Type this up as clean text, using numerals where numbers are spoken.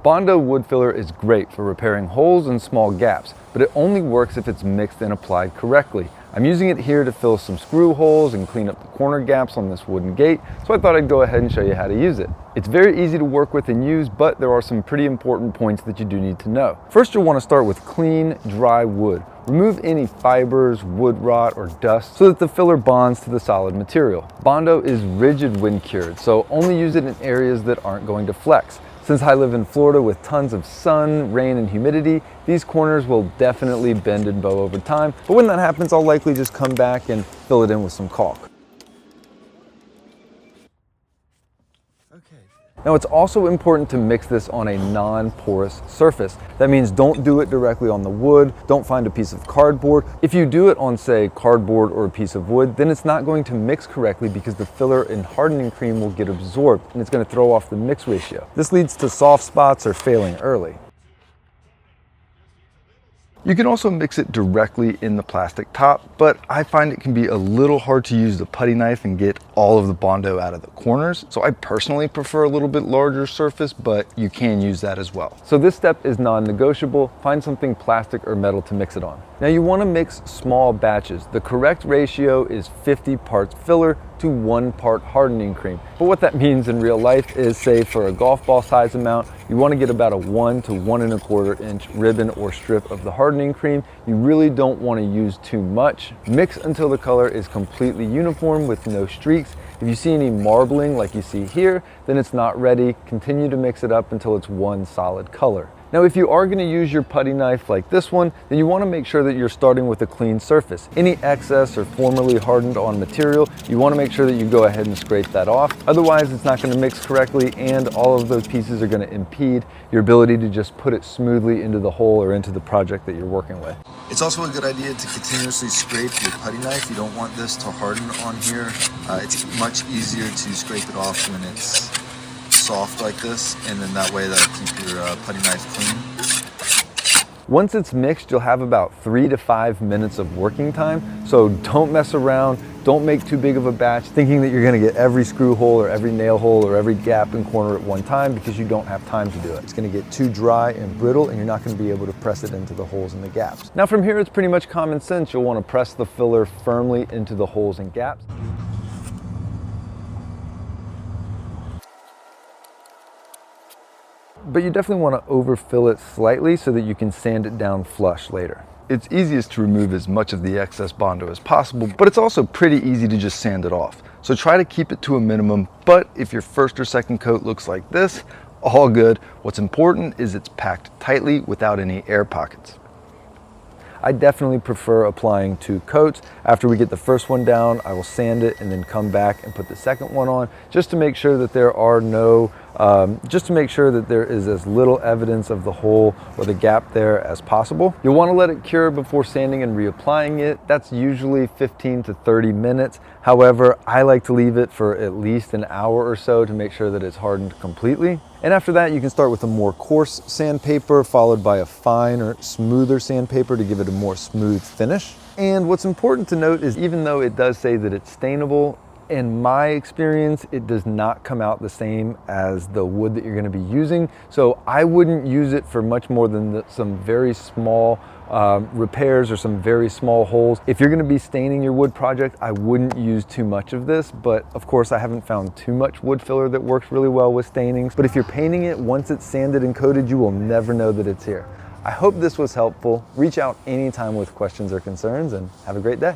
Bondo Wood Filler is great for repairing holes and small gaps, but it only works if it's mixed and applied correctly. I'm using it here to fill some screw holes and clean up the corner gaps on this wooden gate, so I thought I'd go ahead and show you how to use it. It's very easy to work with and use, but there are some pretty important points that you do need to know. First, you'll want to start with clean, dry wood. Remove any fibers, wood rot, or dust so that the filler bonds to the solid material. Bondo is rigid when cured, so only use it in areas that aren't going to flex. Since I live in Florida with tons of sun, rain, and humidity, these corners will definitely bend and bow over time, but when that happens, I'll likely just come back and fill it in with some caulk. Now, it's also important to mix this on a non-porous surface. That means don't do it directly on the wood, don't find a piece of cardboard. If you do it on, say, cardboard or a piece of wood, then it's not going to mix correctly because the filler and hardening cream will get absorbed and it's going to throw off the mix ratio. This leads to soft spots or failing early. You can also mix it directly in the plastic top, but I find it can be a little hard to use the putty knife and get all of the Bondo out of the corners. So I personally prefer a little bit larger surface, but you can use that as well. So this step is non-negotiable. Find something plastic or metal to mix it on. Now you want to mix small batches. The correct ratio is 50 parts filler to 1 part hardening cream. But what that means in real life is, say for a golf ball size amount, you want to get about a 1 to 1 1/4 inch ribbon or strip of the hardening cream. You really don't want to use too much. Mix until the color is completely uniform with no streaks. If you see any marbling like you see here, then it's not ready. Continue to mix it up until it's one solid color. Now, if you are going to use your putty knife like this one, then you want to make sure that you're starting with a clean surface. Any excess or formerly hardened on material, you want to make sure that you go ahead and scrape that off. Otherwise, it's not going to mix correctly and all of those pieces are going to impede your ability to just put it smoothly into the hole or into the project that you're working with. It's also a good idea to continuously scrape your putty knife. You don't want this to harden on here. It's much easier to scrape it off when it's soft like this, and then that way that'll keep your putty knife clean. Once it's mixed, you'll have about 3 to 5 minutes of working time, so don't mess around. Don't make too big of a batch thinking that you're going to get every screw hole or every nail hole or every gap and corner at one time, because you don't have time to do it. It's going to get too dry and brittle and you're not going to be able to press it into the holes and the gaps. Now from here, it's pretty much common sense. You'll want to press the filler firmly into the holes and gaps. But you definitely want to overfill it slightly so that you can sand it down flush later. It's easiest to remove as much of the excess Bondo as possible, but it's also pretty easy to just sand it off. So try to keep it to a minimum, but if your first or second coat looks like this, all good. What's important is it's packed tightly without any air pockets. I definitely prefer applying 2 coats. After we get the first one down, I will sand it and then come back and put the second one on, just to make sure that there are no, just to make sure that there is as little evidence of the hole or the gap there as possible. You'll want to let it cure before sanding and reapplying it. That's usually 15 to 30 minutes. However, I like to leave it for at least an hour or so to make sure that it's hardened completely. And after that, you can start with a more coarse sandpaper, followed by a fine or smoother sandpaper to give it a more smooth finish. And what's important to note is, even though it does say that it's stainable, in my experience, it does not come out the same as the wood that you're going to be using. So I wouldn't use it for much more than some very small repairs or some very small holes. If you're going to be staining your wood project, I wouldn't use too much of this, but of course I haven't found too much wood filler that works really well with stainings. But if you're painting it, once it's sanded and coated, you will never know that it's here. I hope this was helpful. Reach out anytime with questions or concerns, and have a great day.